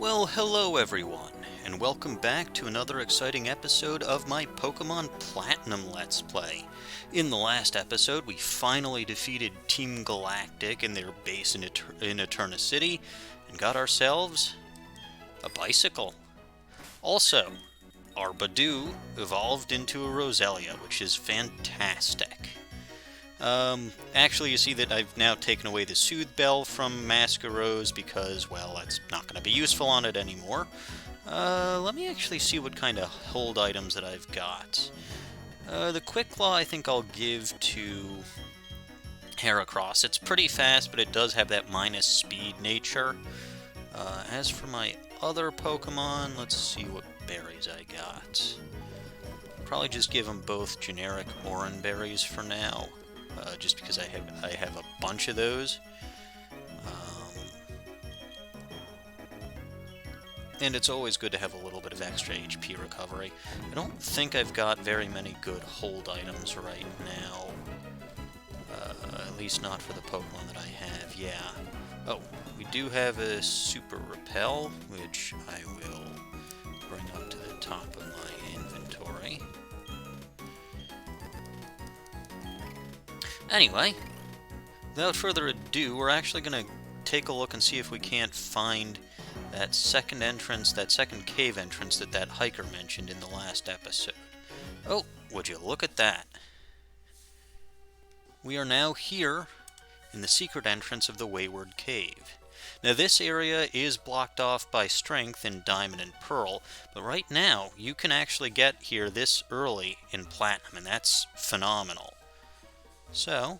Well, hello everyone, and welcome back to another exciting episode of my Pokemon Platinum Let's Play. In the last episode, we finally defeated Team Galactic in their base in Eterna City, and got ourselves a bicycle. Also, our Badoo evolved into a Roselia, which is fantastic. Actually, you see that I've now taken away the Soothe Bell from MEtagross because, well, that's not going to be useful on it anymore. Let me actually see what kind of hold items that I've got. The Quick Claw I think I'll give to Heracross. It's pretty fast, but it does have that minus speed nature. As for my other Pokemon, let's see what berries I got. Probably just give them both generic Oran berries for now. Just because I have a bunch of those. And it's always good to have a little bit of extra HP recovery. I don't think I've got very many good hold items right now. At least not for the Pokemon that I have, yeah. Oh, we do have a Super Repel, which I will bring up to the top of my inventory. Anyway, without further ado, we're actually going to take a look and see if we can't find that second entrance, that second cave entrance that hiker mentioned in the last episode. Oh, would you look at that? We are now here in the secret entrance of the Wayward Cave. Now this area is blocked off by strength in Diamond and Pearl, but right now you can actually get here this early in Platinum, and that's phenomenal. So,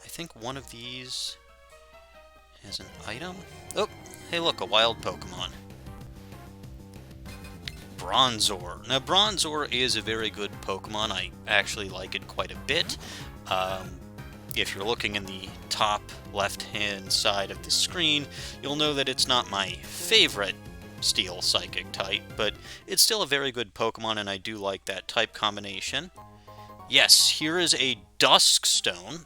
I think one of these has an item. Oh, hey look, a wild Pokemon. Bronzor. Now, Bronzor is a very good Pokemon. I actually like it quite a bit. If you're looking in the top left-hand side of the screen, you'll know that it's not my favorite Steel Psychic type, but it's still a very good Pokemon, and I do like that type combination. Yes, here is a Dusk Stone.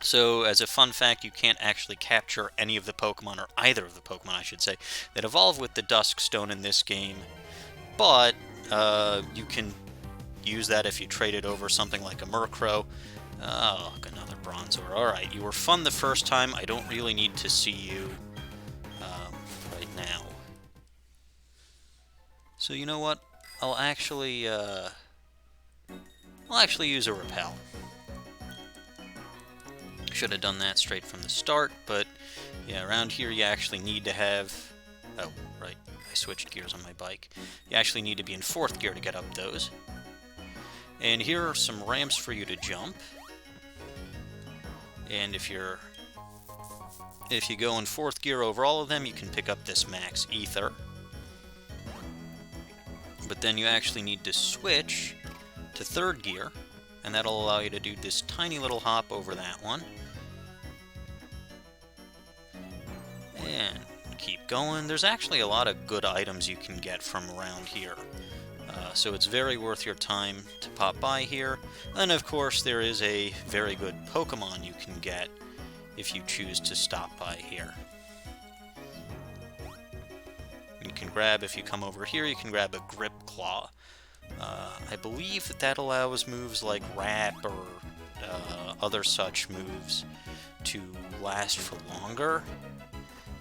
So, as a fun fact, you can't actually capture any of the Pokemon, or either of the Pokemon, I should say, that evolve with the Dusk Stone in this game. But, you can use that if you trade it over something like a Murkrow. Oh, another Bronzor. Alright, you were fun the first time. I don't really need to see you right now. So, you know what? I'll actually use a Repel. Should have done that straight from the start, but yeah, around here you actually need to have... Oh, right, I switched gears on my bike. You actually need to be in 4th gear to get up those. And here are some ramps for you to jump. And if you go in 4th gear over all of them, you can pick up this Max Ether. But then you actually need to switch to 3rd gear, and that'll allow you to do this tiny little hop over that one. And keep going. There's actually a lot of good items you can get from around here. So it's very worth your time to pop by here. And of course there is a very good Pokemon you can get if you choose to stop by here. You can grab, if you come over here, you can grab a Grip Claw. I believe that allows moves like Wrap or other such moves to last for longer,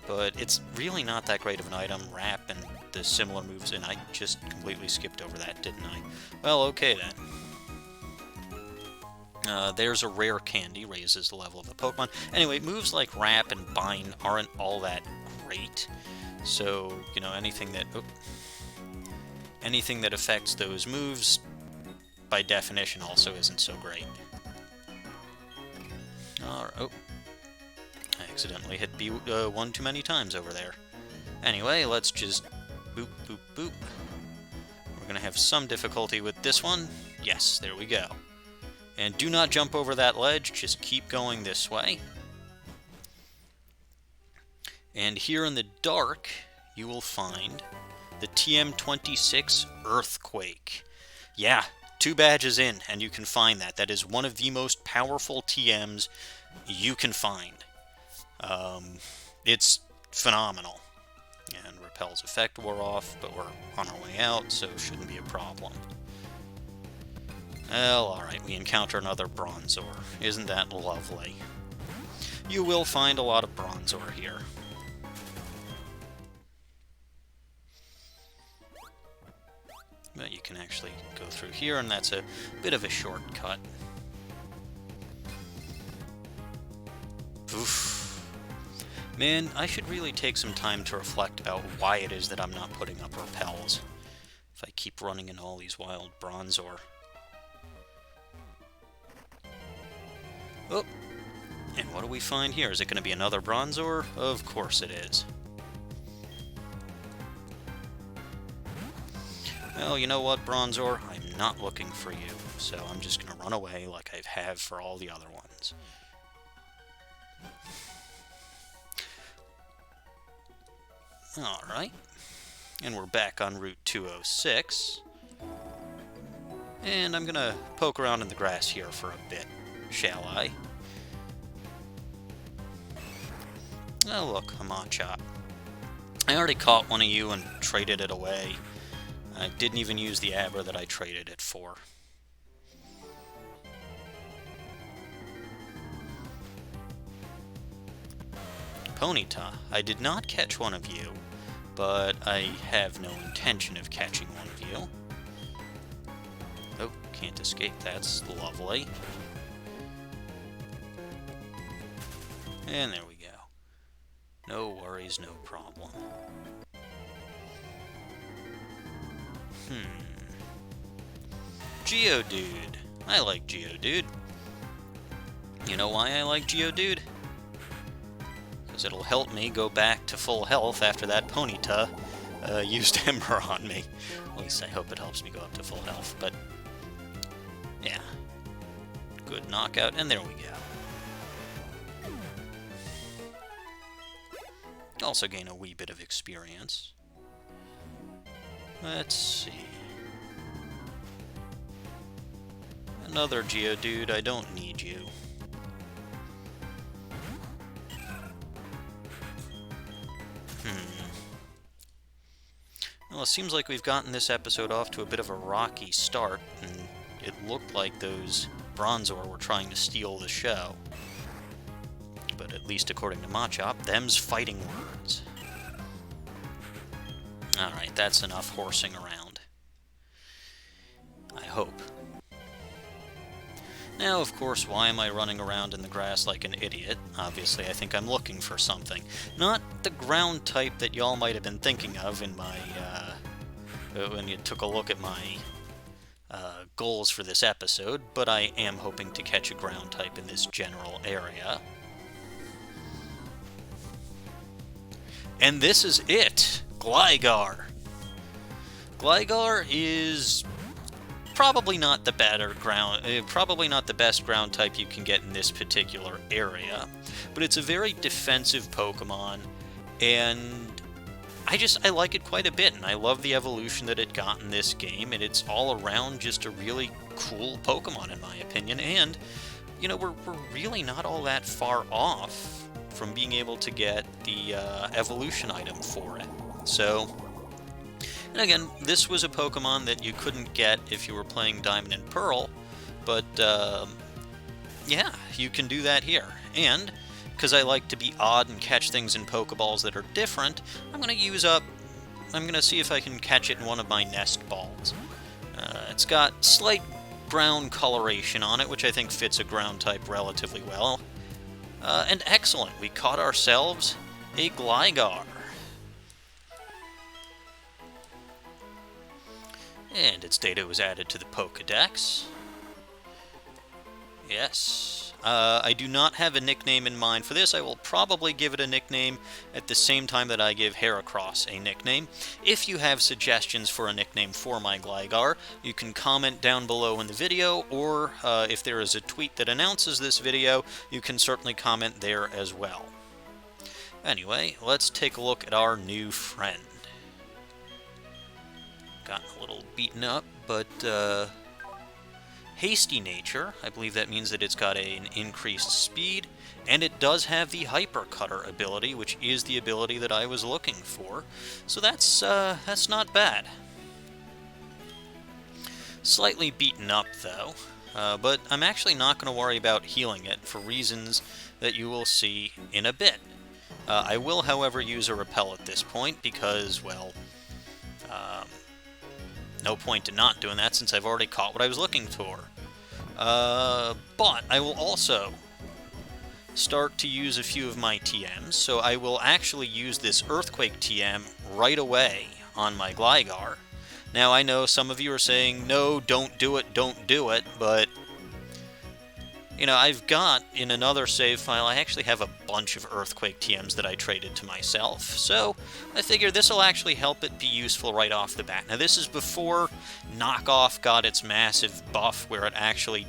but it's really not that great of an item, Wrap and the similar moves, and I just completely skipped over that, didn't I? Well, okay then. There's a rare candy, raises the level of the Pokemon. Anyway, moves like Wrap and Bind aren't all that great, so, you know, anything that affects those moves, by definition, also isn't so great. Alright, oh. I accidentally hit B one too many times over there. Anyway, let's just boop, boop, boop. We're gonna have some difficulty with this one. Yes, there we go. And do not jump over that ledge, just keep going this way. And here in the dark, you will find the TM26 Earthquake. Yeah, 2 badges in, and you can find that. That is one of the most powerful TMs you can find. It's phenomenal. And repel's effect wore off, but we're on our way out, so shouldn't be a problem. Well, alright, we encounter another Bronzor. Isn't that lovely? You will find a lot of Bronzor here. But you can actually go through here, and that's a bit of a shortcut. Oof. Man, I should really take some time to reflect about why it is that I'm not putting up repels. If I keep running into all these wild Bronzor. Oh, and what do we find here? Is it going to be another Bronzor? Of course it is. Well, you know what, Bronzor? I'm not looking for you, so I'm just going to run away like I have for all the other ones. Alright, and we're back on Route 206. And I'm going to poke around in the grass here for a bit, shall I? Oh look, a Machop. I already caught one of you and traded it away. I didn't even use the Abra that I traded it for. Ponyta, I did not catch one of you, but I have no intention of catching one of you. Oh, can't escape, that's lovely. And there we go. No worries, no problem. Geodude. I like Geodude. You know why I like Geodude? Because it'll help me go back to full health after that Ponyta used Ember on me. At least I hope it helps me go up to full health, but yeah. Good knockout, and there we go. Also gain a wee bit of experience. Let's see. Another Geodude, I don't need you. Well, it seems like we've gotten this episode off to a bit of a rocky start, and it looked like those Bronzor were trying to steal the show. But at least according to Machop, them's fighting words. Alright, that's enough horsing around. I hope. Now, of course, why am I running around in the grass like an idiot? Obviously, I think I'm looking for something. Not the ground type that y'all might have been thinking of in my, when you took a look at my goals for this episode, but I am hoping to catch a ground type in this general area. And this is it! Gligar! Gligar is probably not the best ground type you can get in this particular area, but it's a very defensive Pokemon, and I like it quite a bit, and I love the evolution that it got in this game, and it's all around just a really cool Pokemon in my opinion, and, you know, we're really not all that far off from being able to get the evolution item for it. So, and again, this was a Pokemon that you couldn't get if you were playing Diamond and Pearl, but yeah, you can do that here. And because I like to be odd and catch things in Pokeballs that are different, I'm going to see if I can catch it in one of my nest balls. It's got slight brown coloration on it, which I think fits a ground type relatively well. And excellent, we caught ourselves a Gligar. And its data was added to the Pokedex. Yes. I do not have a nickname in mind for this. I will probably give it a nickname at the same time that I give Heracross a nickname. If you have suggestions for a nickname for my Gligar, you can comment down below in the video, or if there is a tweet that announces this video, you can certainly comment there as well. Anyway, let's take a look at our new friend. Gotten a little beaten up, but hasty nature. I believe that means that it's got an increased speed, and it does have the Hyper Cutter ability, which is the ability that I was looking for. So that's not bad. Slightly beaten up, though, but I'm actually not going to worry about healing it for reasons that you will see in a bit. I will, however, use a repel at this point because, well, no point in not doing that since I've already caught what I was looking for. But I will also start to use a few of my TMs, so I will actually use this Earthquake TM right away on my Gligar. Now, I know some of you are saying, no, don't do it, but, you know, I've got, in another save file, I actually have a bunch of Earthquake TMs that I traded to myself, so I figure this will actually help it be useful right off the bat. Now, this is before Knockoff got its massive buff, where it actually,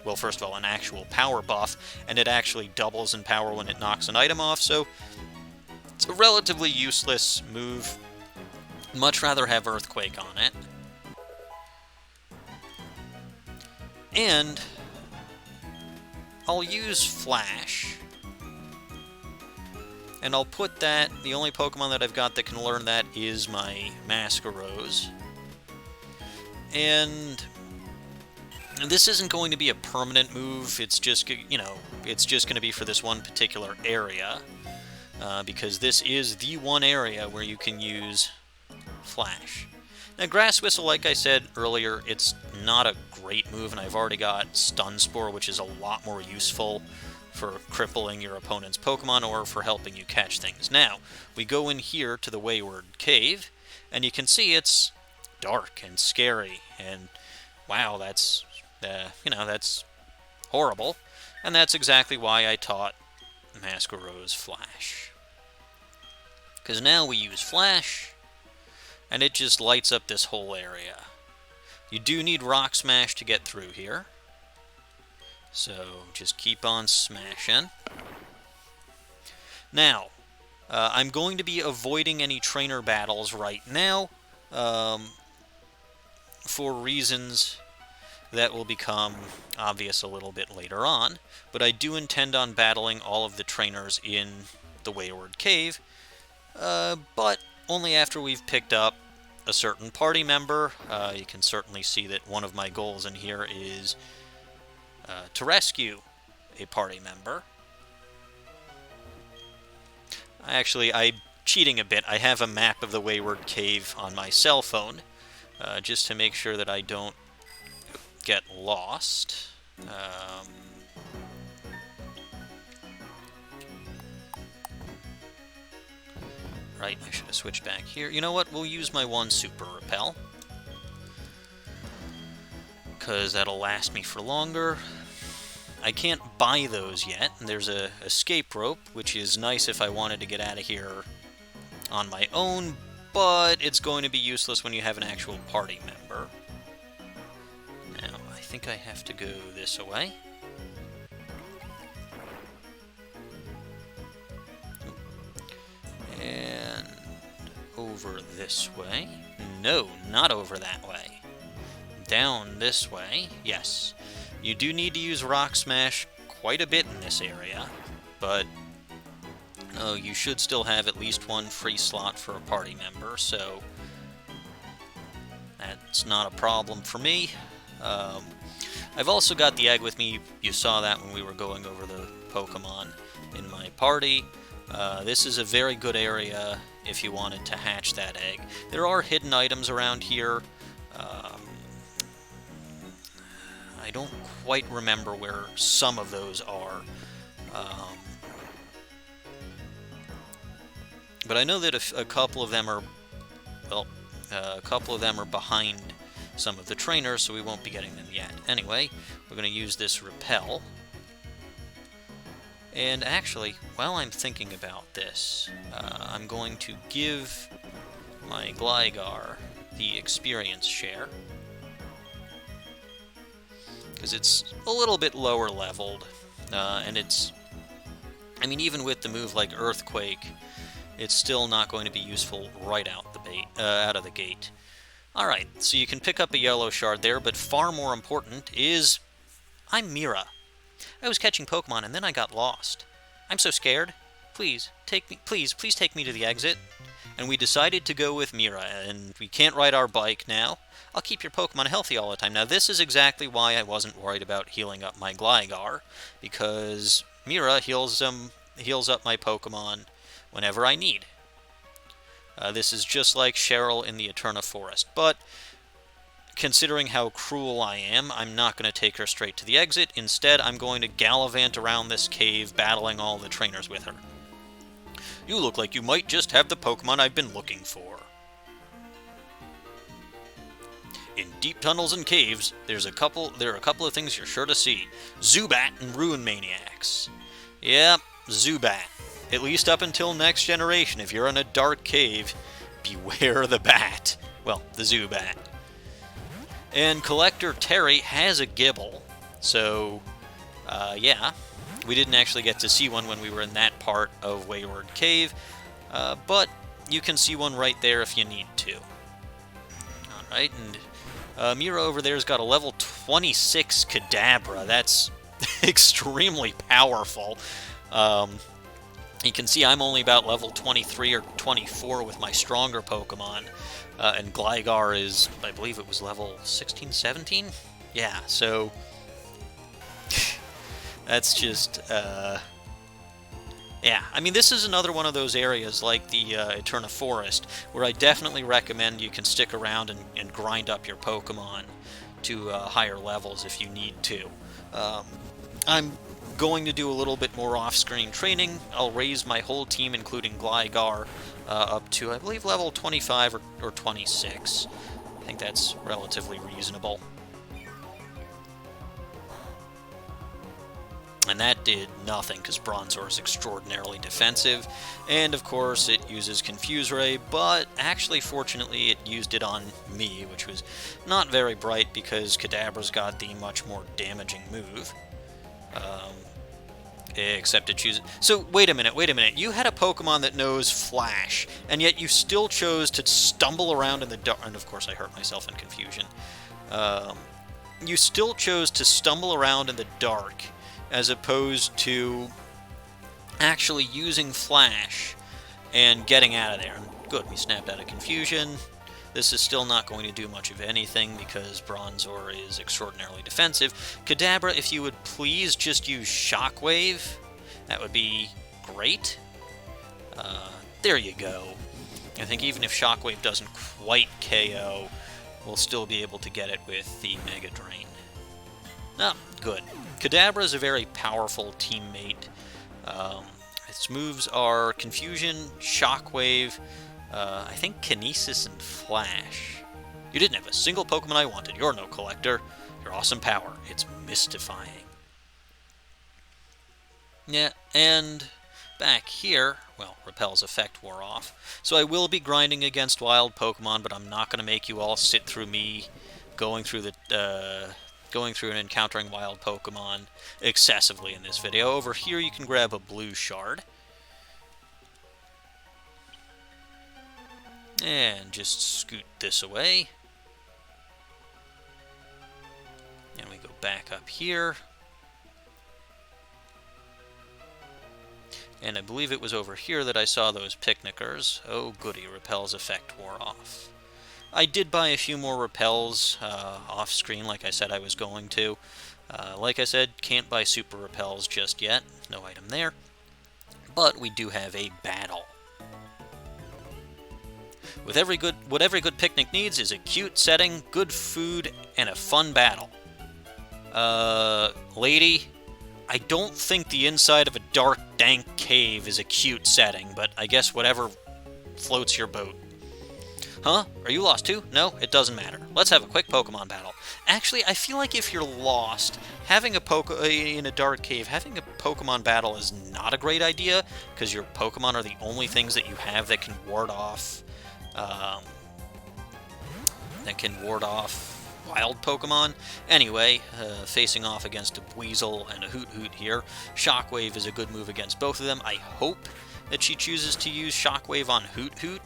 well, first of all, an actual power buff, and it actually doubles in power when it knocks an item off, so it's a relatively useless move. Much rather have Earthquake on it. And I'll use Flash. And I'll put that, the only Pokemon that I've got that can learn that is my MEgaPod. And this isn't going to be a permanent move, it's just, you know, it's just going to be for this one particular area. Because this is the one area where you can use Flash. Now, Grass Whistle, like I said earlier, it's not a great move, and I've already got Stun Spore, which is a lot more useful for crippling your opponent's Pokemon or for helping you catch things. Now, we go in here to the Wayward Cave, and you can see it's dark and scary, and wow, that's, you know, that's horrible. And that's exactly why I taught MEgaPod Flash. Because now we use Flash, and it just lights up this whole area. You do need Rock Smash to get through here. So just keep on smashing. Now, I'm going to be avoiding any trainer battles right now for reasons that will become obvious a little bit later on. But I do intend on battling all of the trainers in the Wayward Cave, but only after we've picked up a certain party member. You can certainly see that one of my goals in here is to rescue a party member. I'm cheating a bit. I have a map of the Wayward Cave on my cell phone, just to make sure that I don't get lost. Right, I should have switched back here. You know what? We'll use my one Super Repel, because that'll last me for longer. I can't buy those yet. There's a escape rope, which is nice if I wanted to get out of here on my own, but it's going to be useless when you have an actual party member. Now, I think I have to go this way. And over this way. No, not over that way. Down this way. Yes. You do need to use Rock Smash quite a bit in this area, but you should still have at least one free slot for a party member, so that's not a problem for me. I've also got the egg with me. You saw that when we were going over the Pokemon in my party. This is a very good area if you wanted to hatch that egg. There are hidden items around here. I don't quite remember where some of those are. But I know that a couple of them are, well, a couple of them are behind some of the trainers, so we won't be getting them yet. Anyway, we're going to use this Repel. And actually, while I'm thinking about this, I'm going to give my Gligar the experience share, because it's a little bit lower leveled, and it's, I mean, even with the move like Earthquake, it's still not going to be useful right out of the gate. Alright, so you can pick up a yellow shard there, but far more important is... I'm Mira. I was catching Pokemon and then I got lost. I'm so scared. Please, take me, please take me to the exit. And we decided to go with Mira, and we can't ride our bike now. I'll keep your Pokemon healthy all the time. Now this is exactly why I wasn't worried about healing up my Gligar, because Mira heals up my Pokemon whenever I need. This is just like Cheryl in the Eterna Forest, but considering how cruel I am, I'm not going to take her straight to the exit. Instead, I'm going to gallivant around this cave, battling all the trainers with her. You look like you might just have the Pokemon I've been looking for. In deep tunnels and caves, there are a couple of things you're sure to see. Zubat and Ruin Maniacs. Yep, Zubat. At least up until next generation, if you're in a dark cave, beware the bat. Well, the Zubat. And Collector Terry has a Gibble, so, yeah. We didn't actually get to see one when we were in that part of Wayward Cave, but you can see one right there if you need to. Alright, and Mira over there's got a level 26 Kadabra. That's extremely powerful. You can see I'm only about level 23 or 24 with my stronger Pokemon, and Gligar is, I believe it was level 16, 17? Yeah, so that's just, yeah. I mean, this is another one of those areas like the Eterna Forest where I definitely recommend you can stick around and grind up your Pokemon to higher levels if you need to. I'm going to do a little bit more off-screen training. I'll raise my whole team, including Gligar, up to, I believe, level 25 or 26. I think that's relatively reasonable. And that did nothing, because Bronzor is extraordinarily defensive, and of course it uses Confuse Ray, but actually, fortunately, it used it on me, which was not very bright, because Kadabra's got the much more damaging move. Except it chooses... So, wait a minute, you had a Pokemon that knows Flash, and yet you still chose to stumble around in the dark, and of course I hurt myself in confusion. You still chose to stumble around in the dark, as opposed to actually using Flash and getting out of there. Good, we snapped out of confusion. This is still not going to do much of anything because Bronzor is extraordinarily defensive. Kadabra, if you would please just use Shockwave, that would be great. There you go. I think even if Shockwave doesn't quite KO, we'll still be able to get it with the Mega Drain. Ah, good. Kadabra is a very powerful teammate. Its moves are Confusion, Shockwave, I think Kinesis and Flash. You didn't have a single Pokemon I wanted. You're no collector. Your awesome power. It's mystifying. Yeah, and back here, well, Repel's effect wore off. So I will be grinding against wild Pokemon, but I'm not going to make you all sit through me going through and encountering wild Pokemon excessively in this video. Over here you can grab a blue shard. And just scoot this away. And we go back up here. And I believe it was over here that I saw those picnickers. Oh goody, Repel's effect wore off. I did buy a few more Repels off screen like I said I was going to. Like I said, can't buy Super Repels just yet. No item there. But we do have a battle. What every good picnic needs is a cute setting, good food, and a fun battle. Lady, I don't think the inside of a dark, dank cave is a cute setting, but I guess whatever floats your boat. Huh? Are you lost too? No, it doesn't matter. Let's have a quick Pokemon battle. Actually, I feel like if you're lost, having in a dark cave, having a Pokemon battle is not a great idea, because your Pokemon are the only things that you have that can ward off wild Pokemon. Anyway, facing off against a Weasel and a Hoot Hoot here. Shockwave is a good move against both of them. I hope that she chooses to use Shockwave on Hoot Hoot.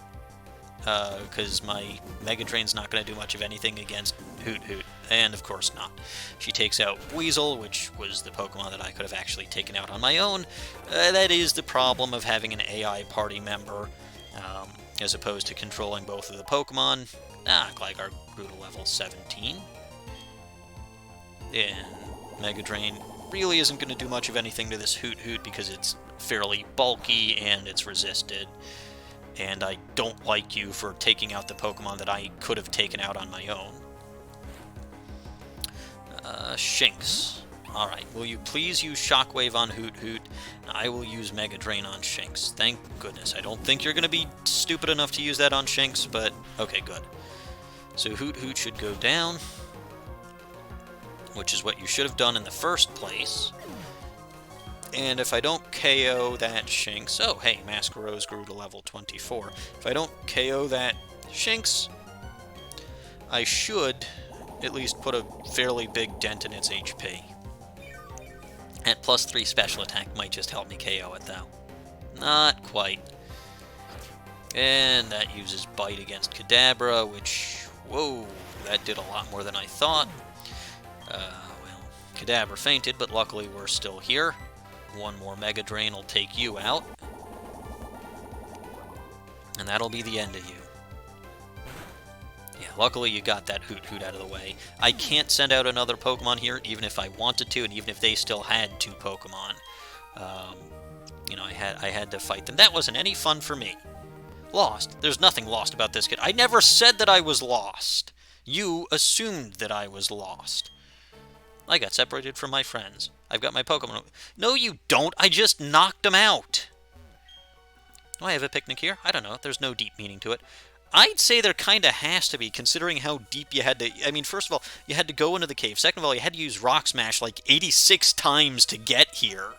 because my Mega Drain's not going to do much of anything against Hoot Hoot. And of course not. She takes out Weasel, which was the Pokemon that I could have actually taken out on my own. That is the problem of having an AI party member, as opposed to controlling both of the Pokemon. Gligar grew to level 17. And Mega Drain really isn't going to do much of anything to this Hoot Hoot because it's fairly bulky and it's resisted. And I don't like you for taking out the Pokemon that I could have taken out on my own. Shinx. Alright, will you please use Shockwave on Hoot Hoot? I will use Mega Drain on Shinx. Thank goodness. I don't think you're going to be stupid enough to use that on Shinx, but okay, good. So Hoot Hoot should go down, which is what you should have done in the first place. And if I don't KO that Shinx... Oh, hey, Masquerose grew to level 24. If I don't KO that Shinx, I should at least put a fairly big dent in its HP. At plus 3 special attack might just help me KO it, though. Not quite. And that uses Bite against Kadabra, which... Whoa, that did a lot more than I thought. Well, Kadabra fainted, but luckily we're still here. One more Mega Drain will take you out. And that'll be the end of you. Yeah, luckily you got that Hoot Hoot out of the way. I can't send out another Pokemon here, even if I wanted to, and even if they still had 2 Pokemon. You know, I had to fight them. That wasn't any fun for me. Lost. There's nothing lost about this kid. I never said that I was lost. You assumed that I was lost. I got separated from my friends. I've got my Pokemon. No, you don't. I just knocked them out. Do I have a picnic here? I don't know. There's no deep meaning to it. I'd say there kind of has to be, considering how deep you had to... I mean, first of all, you had to go into the cave. Second of all, you had to use Rock Smash like 86 times to get here.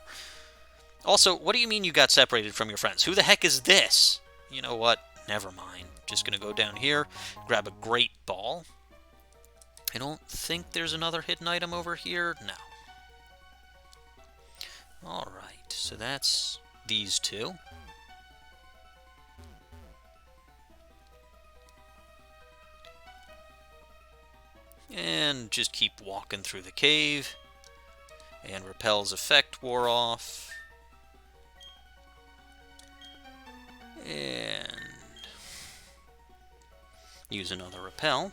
Also, what do you mean you got separated from your friends? Who the heck is this? You know what? Never mind. Just going to go down here, grab a Great Ball. I don't think there's another hidden item over here. No. Alright, so that's these 2. And just keep walking through the cave. And Repel's effect wore off. And use another Repel.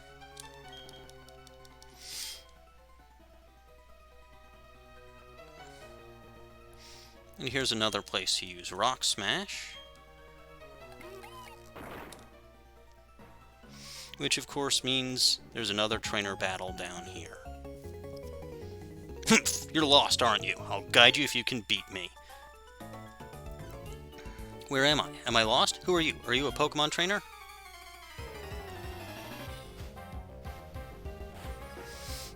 And here's another place to use Rock Smash. Which, of course, means there's another trainer battle down here. You're lost, aren't you? I'll guide you if you can beat me. Where am I? Am I lost? Who are you? Are you a Pokemon trainer?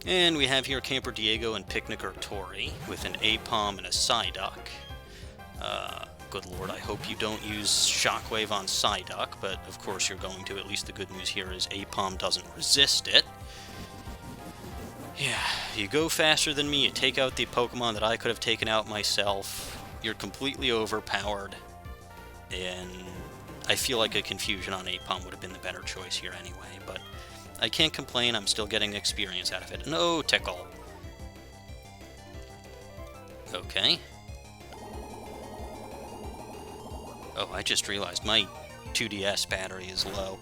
And we have here Camper Diego and Picnicker Tori with an Aipom and a Psyduck. Good lord, I hope you don't use Shockwave on Psyduck, but of course you're going to. At least the good news here is Aipom doesn't resist it. Yeah, you go faster than me, you take out the Pokemon that I could have taken out myself, you're completely overpowered, and I feel like a Confusion on Aipom would have been the better choice here anyway, but I can't complain, I'm still getting experience out of it. No Tickle. Okay. Oh, I just realized my 2DS battery is low.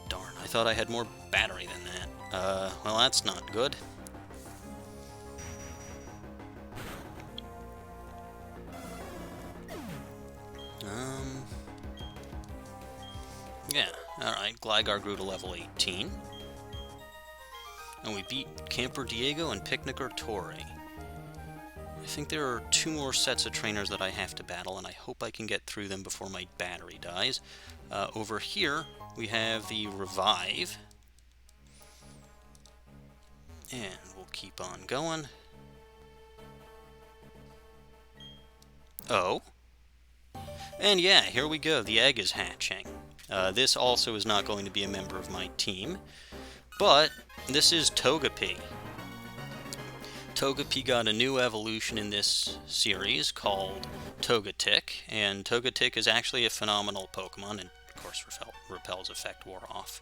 Darn, I thought I had more battery than that. Well, that's not good. Yeah, alright, Gligar grew to level 18. And we beat Camper Diego and Picnicker Tori. I think there are 2 more sets of trainers that I have to battle, and I hope I can get through them before my battery dies. Over here, we have the Revive. And we'll keep on going. Oh. And yeah, here we go. The egg is hatching. This also is not going to be a member of my team, but this is Togepi. Togepi got a new evolution in this series called Togetic, and Togetic is actually a phenomenal Pokemon, and of course, Repel's effect wore off.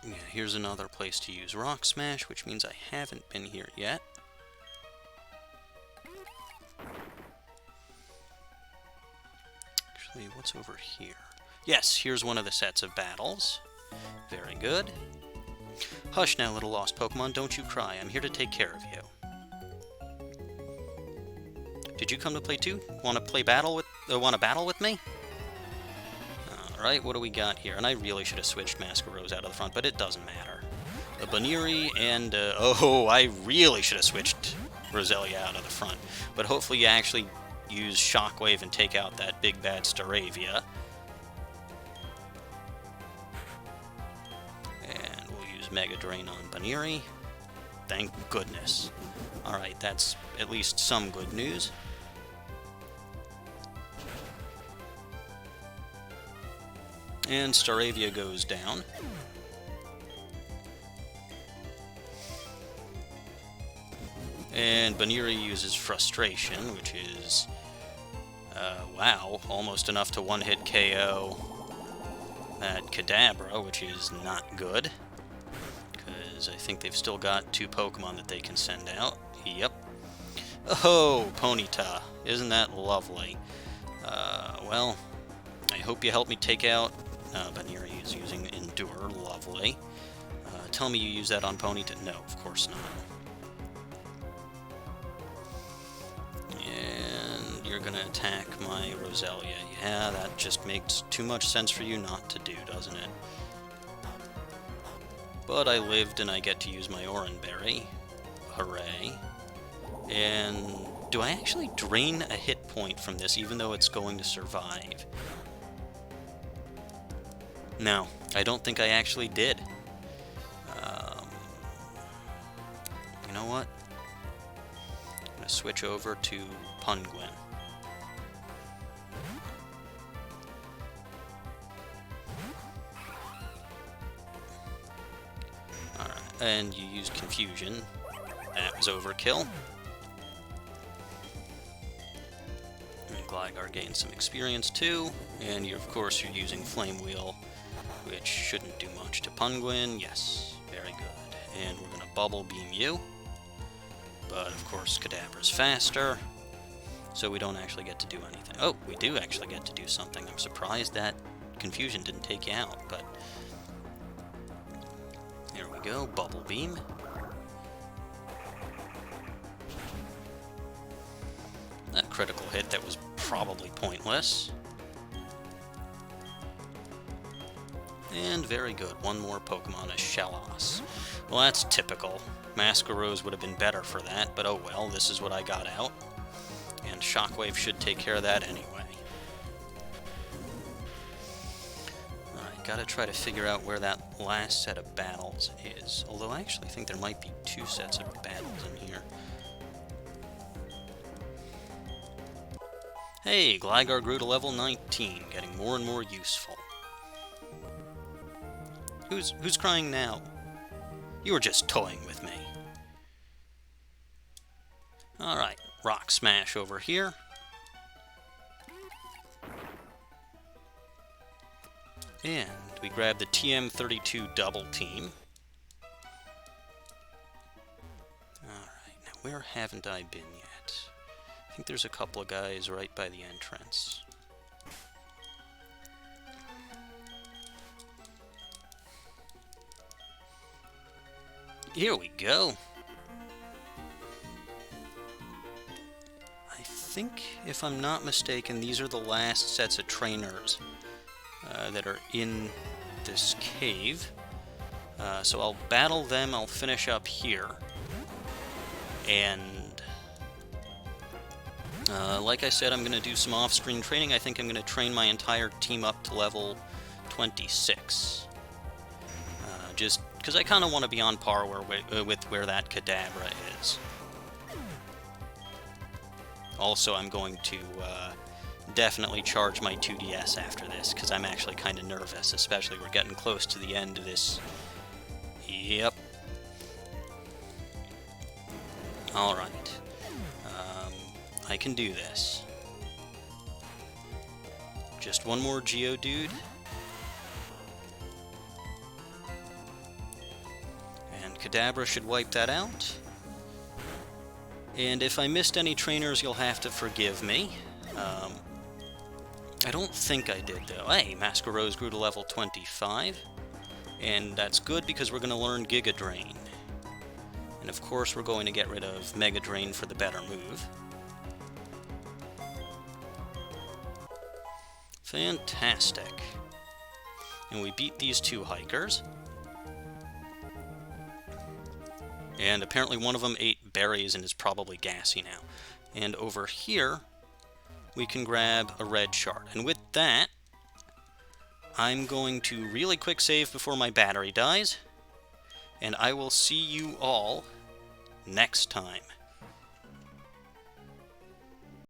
Yeah, here's another place to use Rock Smash, which means I haven't been here yet. Actually, what's over here? Yes, here's one of the sets of battles. Very good. Hush now, little lost Pokemon, don't you cry. I'm here to take care of you. Did you come to play too? Want to battle with me? Alright, what do we got here? And I really should have switched Masquerose out of the front, but it doesn't matter. A Baniri and, oh, I really should have switched Roselia out of the front. But hopefully you actually use Shockwave and take out that big bad Staravia. And we'll use Mega Drain on Baniri. Thank goodness. Alright, that's at least some good news. And Staravia goes down. And Baniri uses Frustration, which is, wow, almost enough to one-hit KO that Kadabra, which is not good. Because I think they've still got 2 Pokemon that they can send out. Yep. Oh, Ponyta. Isn't that lovely? Well, I hope you help me take out... Baniri is using Endure. Lovely. Tell me you use that on Ponyta. No, of course not. And you're gonna attack my Roselia. Yeah, that just makes too much sense for you not to do, doesn't it? But I lived and I get to use my Oranberry. Hooray. And do I actually drain a hit point from this even though it's going to survive? No, I don't think I actually did. You know what? I'm going to switch over to Punguin. Alright, and you used Confusion. That was overkill. And Gligar gained some experience too. And of course you're using Flame Wheel, which shouldn't do much to Punguin. Yes, very good. And we're going to Bubble Beam you. But, of course, Kadabra's faster, so we don't actually get to do anything. Oh, we do actually get to do something. I'm surprised that Confusion didn't take you out, but... Here we go, Bubble Beam. A critical hit that was probably pointless. And very good. One more Pokemon, a Shellos. Well, that's typical. Masquerose would have been better for that, but oh well, this is what I got out. And Shockwave should take care of that anyway. Alright, gotta try to figure out where that last set of battles is. Although I actually think there might be 2 sets of battles in here. Hey, Gligar grew to level 19, getting more and more useful. Who's crying now? You were just toying with me. Alright, Rock Smash over here. And we grab the TM32 Double Team. Alright, now where haven't I been yet? I think there's a couple of guys right by the entrance. Here we go. I think, if I'm not mistaken, these are the last sets of trainers that are in this cave. So I'll battle them, I'll finish up here. And like I said, I'm going to do some off-screen training. I think I'm going to train my entire team up to level 26. Just because I kind of want to be on par with where that Kadabra is. Also, I'm going to definitely charge my 2DS after this, because I'm actually kind of nervous, especially we're getting close to the end of this. Yep. Alright. I can do this. Just one more Geodude. And Kadabra should wipe that out. And if I missed any trainers, you'll have to forgive me. I don't think I did, though. Hey, Masquerose grew to level 25. And that's good because we're going to learn Giga Drain. And of course, we're going to get rid of Mega Drain for the better move. Fantastic. And we beat these two hikers. And apparently one of them ate berries and is probably gassy now. And over here, we can grab a red shard. And with that, I'm going to really quick save before my battery dies. And I will see you all next time.